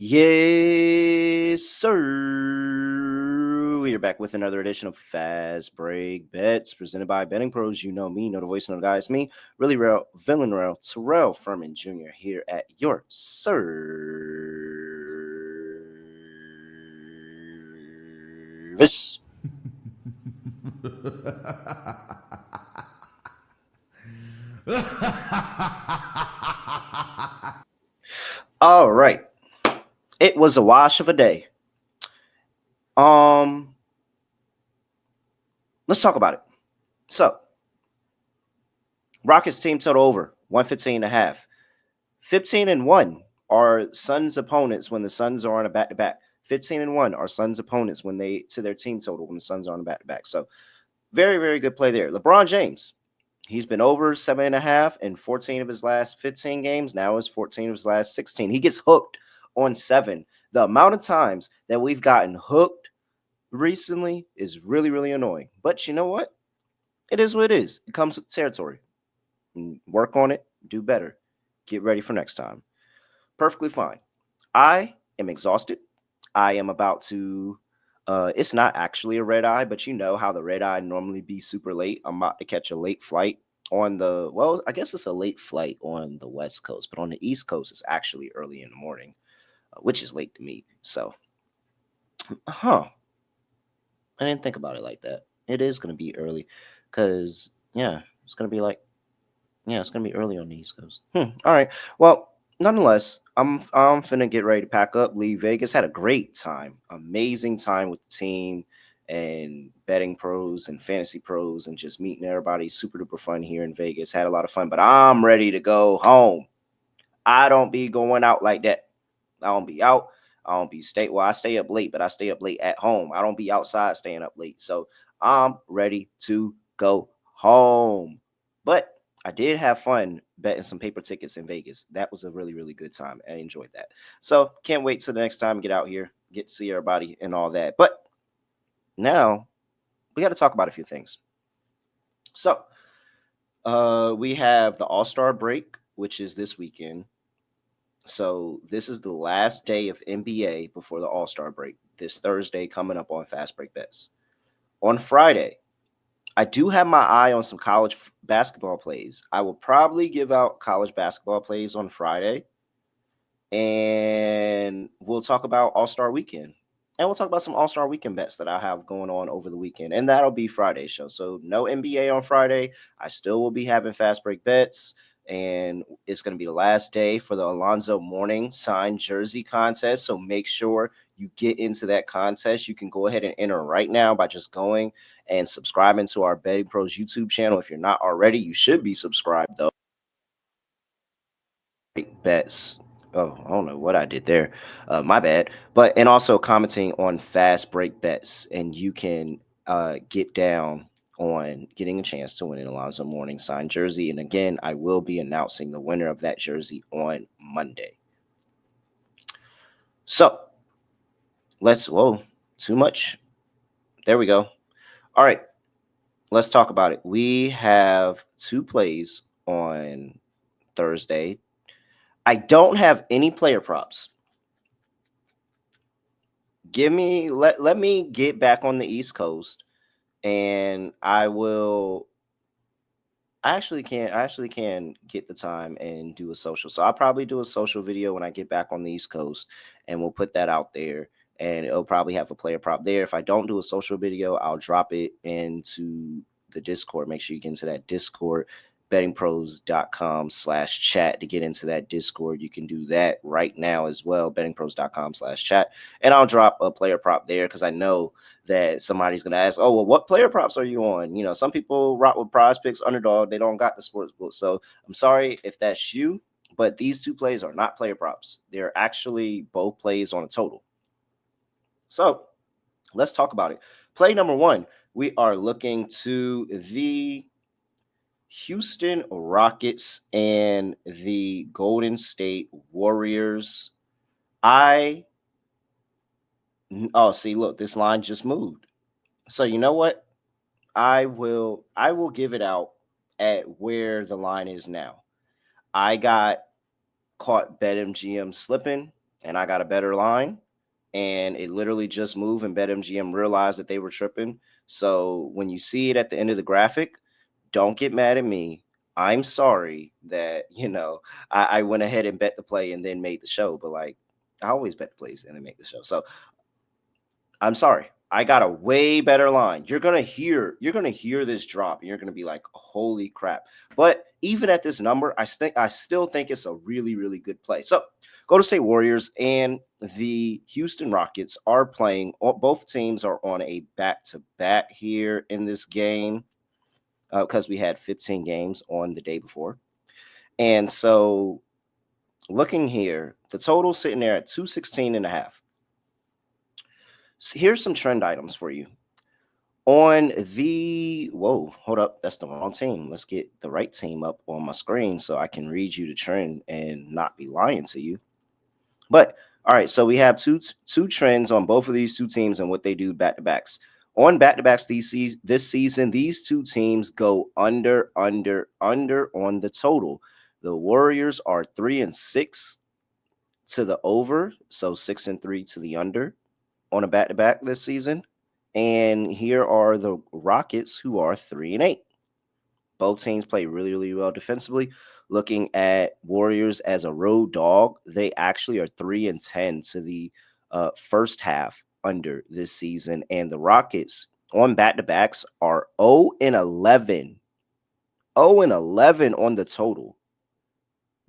Yes, sir. We are back with another edition of Fast Break Bets presented by BettingPros. You know me, know the voice, know the guy. It's me, really real, villain real, Terrell Furman Jr. here at your service. All right. It was a wash of a day. Let's talk about it. So, Rockets team total over 115.5. 15-1 are Suns opponents when the Suns are on a back-to-back. 15-1 are Suns opponents when they to their team total when the Suns are on a back-to-back. So very, very good play there. LeBron James, he's been over 7.5 in 14 of his last 15 games. Now it's 14 of his last 16. He gets hooked on 7. The amount of times that we've gotten hooked recently is really, really annoying. But you know what? It is what it is. It comes with territory. Work on it. Do better. Get ready for next time. Perfectly fine. I am exhausted. I am about to it's not actually a red eye, but you know how the red eye normally be super late. I'm about to catch a late flight on I guess it's a late flight on the West Coast, but on the East Coast, it's actually early in the morning, which is late to me. So, I didn't think about it like that. It is going to be early because, it's going to be it's going to be early on the East Coast. All right. Well, nonetheless, I'm finna get ready to pack up, leave Vegas. Had a great time, amazing time with the team and betting pros and fantasy pros and just meeting everybody. Super duper fun here in Vegas. Had a lot of fun, but I'm ready to go home. I don't be going out like that. I don't be out. I don't be I stay up late, but I stay up late at home. I don't be outside staying up late. So I'm ready to go home. But I did have fun betting some paper tickets in Vegas. That was a really, really good time. I enjoyed that. So can't wait till the next time, get out here, get to see everybody and all that. But now we got to talk about a few things. So we have the All-Star break, which is this weekend. So this is the last day of NBA before the All-Star break. This Thursday coming up on Fast Break Bets. On Friday, I do have my eye on some college basketball plays. I will probably give out college basketball plays on Friday. And we'll talk about All-Star Weekend. And we'll talk about some All-Star Weekend bets that I have going on over the weekend. And that'll be Friday's show. So no NBA on Friday. I still will be having Fast Break Bets. And it's going to be the last day for the Alonzo Mourning signed jersey contest. So make sure you get into that contest. You can go ahead and enter right now by just going and subscribing to our Betting Pros YouTube channel. If you're not already, you should be subscribed, though. Bets. Oh, I don't know what I did there. My bad. And also commenting on Fast Break Bets. And you can get down on getting a chance to win an Alonzo Mourning signed jersey. And again, I will be announcing the winner of that jersey on Monday. So too much. There we go. All right, let's talk about it. We have 2 plays on Thursday. I don't have any player props. Let me get back on the East Coast, and I actually can get the time and do a social. So I'll probably do a social video when I get back on the East Coast, and we'll put that out there. And it'll probably have a player prop there. If I don't do a social video, I'll drop it into the Discord. Make sure you get into that Discord, bettingpros.com/chat to get into that Discord. You can do that right now as well, bettingpros.com/chat. And I'll drop a player prop there because I know that somebody's going to ask, oh, well, what player props are you on? You know, some people rock with Prize Picks, Underdog. They don't got the sports book. So I'm sorry if that's you, but these 2 plays are not player props. They're actually both plays on a total. So let's talk about it. Play number 1, we are looking to the Houston Rockets and the Golden State Warriors. I Oh, see, look, this line just moved. So you know what? I will give it out at where the line is now. I got caught BetMGM slipping, and I got a better line, and it literally just moved, and BetMGM realized that they were tripping. So when you see it at the end of the graphic, don't get mad at me. I'm sorry that I went ahead and bet the play and then made the show, but like I always bet the plays and then make the show. So I'm sorry. I got a way better line. You're gonna hear this drop and you're gonna be like, holy crap. But even at this number, I still think it's a really, really good play. So Golden State Warriors and the Houston Rockets are playing. Both teams are on a back-to-back here in this game because we had 15 games on the day before. And so looking here, the total sitting there at 216 and a half. So here's some trend items for you. Whoa, hold up, that's the wrong team. Let's get the right team up on my screen so I can read you the trend and not be lying to you. But all right, so we have two trends on both of these two teams and what they do back to backs. On back to backs this season, these two teams go under on the total. The Warriors are 3-6 to the over, so 6-3 to the under on a back to back this season. And here are the Rockets, who are 3-8. Both teams play really, really well defensively. Looking at Warriors as a road dog, they actually are 3-10 to the first half under this season. And the Rockets on back to backs are 0-11. 0-11 on the total.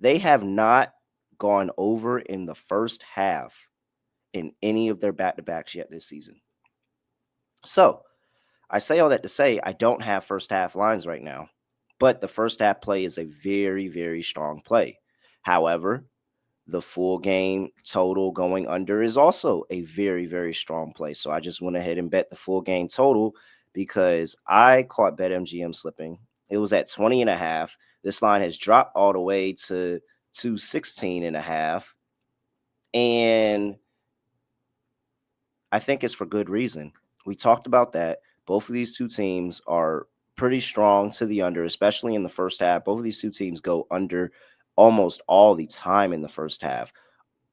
They have not gone over in the first half in any of their back to backs yet this season. So I say all that to say I don't have first half lines right now, but the first half play is a very, very strong play. However, the full game total going under is also a very, very strong play. So I just went ahead and bet the full game total because I caught BetMGM slipping. It was at 20 and a half. This line has dropped all the way to 216 and a half. And I think it's for good reason. We talked about that. Both of these two teams are pretty strong to the under, especially in the first half. Both of these two teams go under almost all the time in the first half.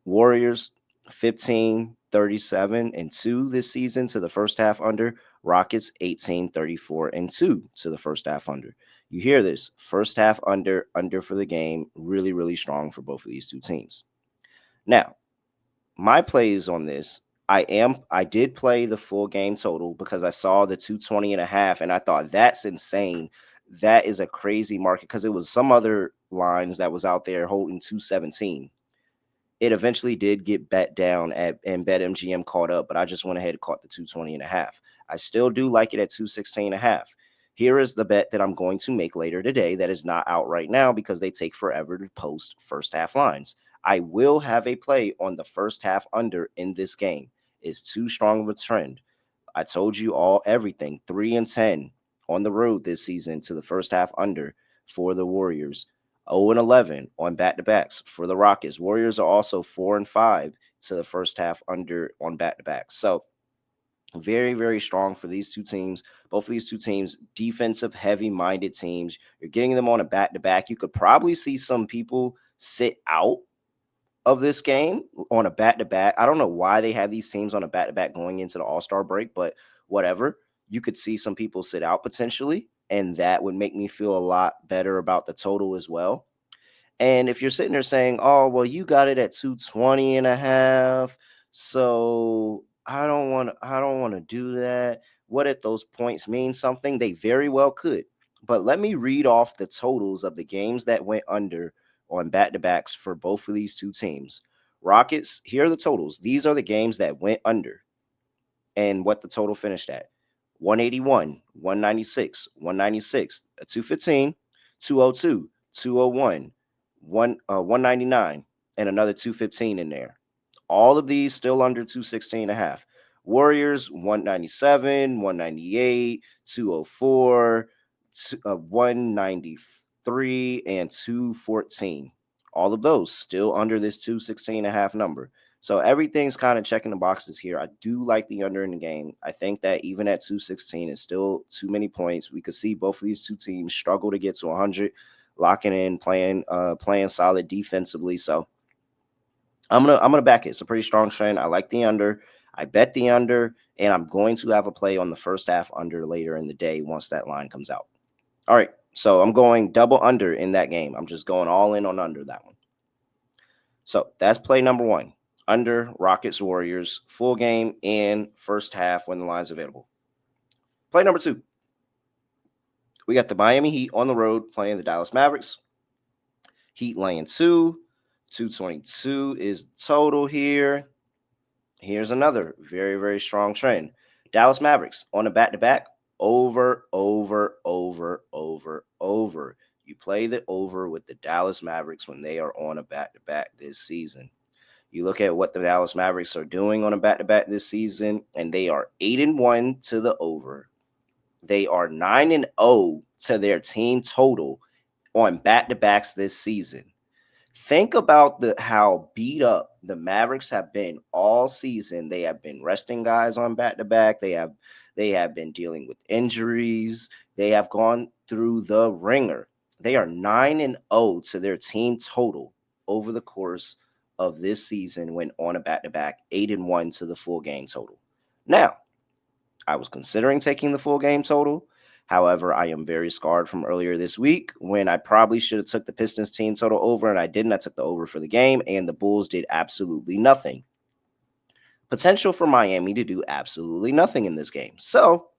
Warriors 15, 37, and 2 this season to the first half under. Rockets 18, 34, and 2 to the first half under. You hear this first half under for the game. Really, really strong for both of these two teams. Now, my plays on this, I did play the full game total because I saw the 220 and a half and I thought that's insane. That is a crazy market because it was some other lines that was out there holding 217. It eventually did get bet down and BetMGM caught up, but I just went ahead and caught the 220 and a half. I still do like it at 216 and a half. Here is the bet that I'm going to make later today that is not out right now because they take forever to post first half lines. I will have a play on the first half under in this game. It's too strong of a trend. I told you everything 3-10 on the road this season to the first half under for the Warriors. 0-11 on back-to-backs for the Rockets. Warriors are also 4-5 to the first half under on back-to-backs. So very, very strong for these two teams. Both of these two teams, defensive heavy-minded teams. You're getting them on a back-to-back. You could probably see some people sit out of this game on a back-to-back. I don't know why they have these teams on a back-to-back going into the All-Star break, but whatever. You could see some people sit out potentially, and that would make me feel a lot better about the total as well. And if you're sitting there saying, oh, well, you got it at 220 and a half, so I don't want to do that. What if those points mean something? They very well could. But let me read off the totals of the games that went under on back-to-backs for both of these two teams. Rockets, here are the totals. These are the games that went under and what the total finished at. 181, 196, 196, a 215, 202, 201, 199, and another 215 in there. All of these still under 216 and a half. Warriors 197, 198, 204, 193, and 214. All of those still under this 216 and a half number. So everything's kind of checking the boxes here. I do like the under in the game. I think that even at 216 is still too many points. We could see both of these two teams struggle to get to 100, locking in, playing solid defensively. So I'm gonna back it. It's a pretty strong trend. I like the under. I bet the under, and I'm going to have a play on the first half under later in the day once that line comes out. All right, so I'm going double under in that game. I'm just going all in on under that one. So that's play number one. Under Rockets Warriors, full game and first half when the line's available. Play number two. We got the Miami Heat on the road playing the Dallas Mavericks. Heat laying 222 is total here. Here's another very, very strong trend. Dallas Mavericks on a back-to-back, over. You play the over with the Dallas Mavericks when they are on a back-to-back this season. You look at what the Dallas Mavericks are doing on a back-to-back this season, and they are 8-1 to the over. They are 9-0 to their team total on back-to-backs this season. Think about how beat up the Mavericks have been all season. They have been resting guys on back-to-back. They have been dealing with injuries. They have gone through the ringer. They are 9-0 to their team total over the course of this season when on a back-to-back, 8-1 to the full game total. Now, I was considering taking the full game total. However, I am very scarred from earlier this week when I probably should have took the Pistons team total over, and I didn't. I took the over for the game, and the Bulls did absolutely nothing. Potential for Miami to do absolutely nothing in this game. So,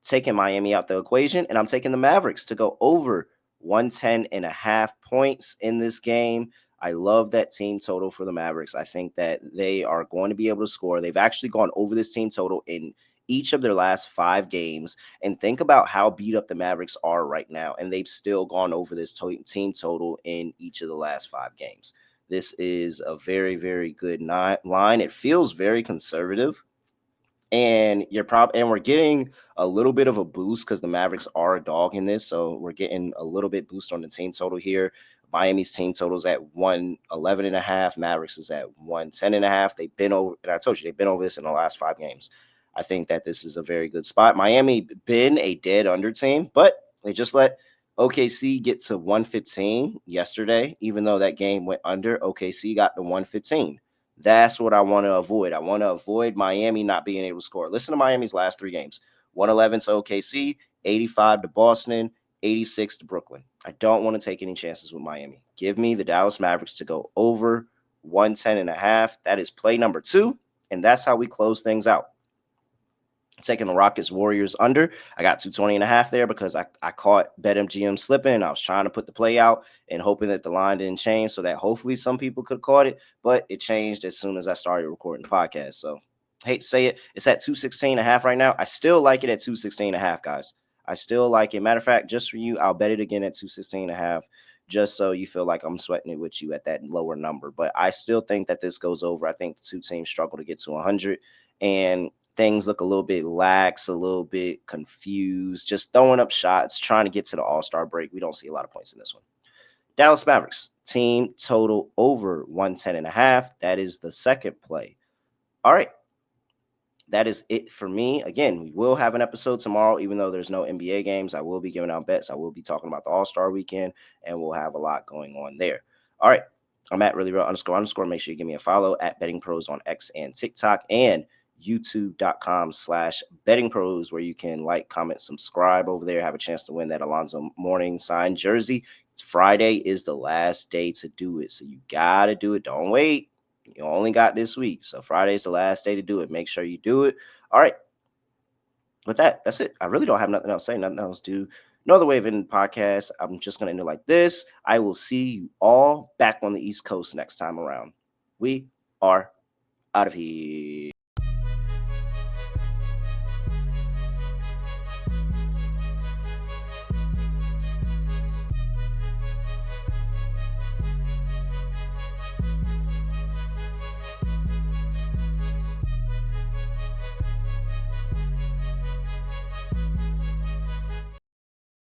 taking Miami out the equation, and I'm taking the Mavericks to go over 110.5 points in this game. I love that team total for the Mavericks. I think that they are going to be able to score. They've actually gone over this team total in each of their last 5 games. And think about how beat up the Mavericks are right now. And they've still gone over this team total in each of the last 5 games. This is a very, very good line. It feels very conservative. And we're getting a little bit of a boost because the Mavericks are a dog in this. So we're getting a little bit boost on the team total here. Miami's team total is at 111.5. Mavericks is at 110.5. They've been over, and I told you, they've been over this in the last 5 games. I think that this is a very good spot. Miami been a dead under team, but they just let OKC get to 115 yesterday. Even though that game went under, OKC got to 115. That's what I want to avoid. I want to avoid Miami not being able to score. Listen to Miami's last 3 games. 111 to OKC, 85 to Boston, 86 to Brooklyn. I don't want to take any chances with Miami. Give me the Dallas Mavericks to go over 110.5. That is play number 2, and that's how we close things out. Taking the Rockets Warriors under. I got 220.5 there because I caught BetMGM slipping. I was trying to put the play out and hoping that the line didn't change so that hopefully some people could have caught it, but it changed as soon as I started recording the podcast. So hate to say it, it's at 216.5 right now. I still like it at 216.5, guys. I still like it. Matter of fact, just for you, I'll bet it again at 216.5, just so you feel like I'm sweating it with you at that lower number. But I still think that this goes over. I think the two teams struggle to get to 100, and things look a little bit lax, a little bit confused, just throwing up shots, trying to get to the All-Star break. We don't see a lot of points in this one. Dallas Mavericks, team total over 110.5. That is the second play. All right. That is it for me. Again, we will have an episode tomorrow, even though there's no NBA games. I will be giving out bets. I will be talking about the All-Star weekend, and we'll have a lot going on there. All right. I'm at reallyreal__. Make sure you give me a follow at BettingPros on X and TikTok, and youtube.com/bettingpros, where you can like, comment, subscribe over there, have a chance to win that Alonzo Mourning signed jersey. Friday is the last day to do it, so you gotta do it. Don't wait. You only got this week, so Friday's the last day to do it. Make sure you do it. All right, with that's it. I really don't have nothing else to say, nothing else to do. No other way of ending the podcast. I'm just gonna end it like this. I will see you all back on the East Coast next time around. We are out of here.